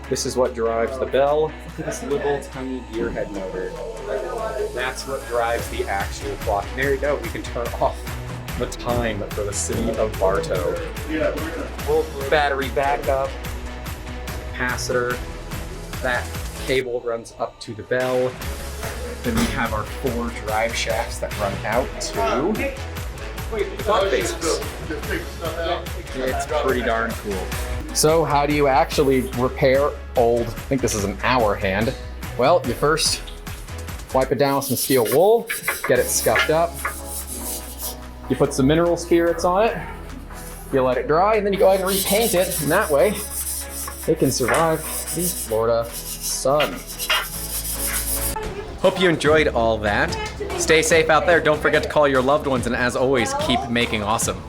This is what drives the bell. Look at this little tiny gearhead motor. That's what drives the actual clock. There you go. We can turn off the time for the city of Bartow. Full battery backup, capacitor. That cable runs up to the bell. Then we have our 4 drive shafts that run out to the clock faces. It's pretty darn cool. So how do you actually repair old, I think this is an hour hand. Well, you first wipe it down with some steel wool, get it scuffed up. You put some mineral spirits on it, you let it dry, and then you go ahead and repaint it, and that way it can survive the Florida sun. Hope you enjoyed all that. Stay safe out there. Don't forget to call your loved ones, and as always, keep making awesome.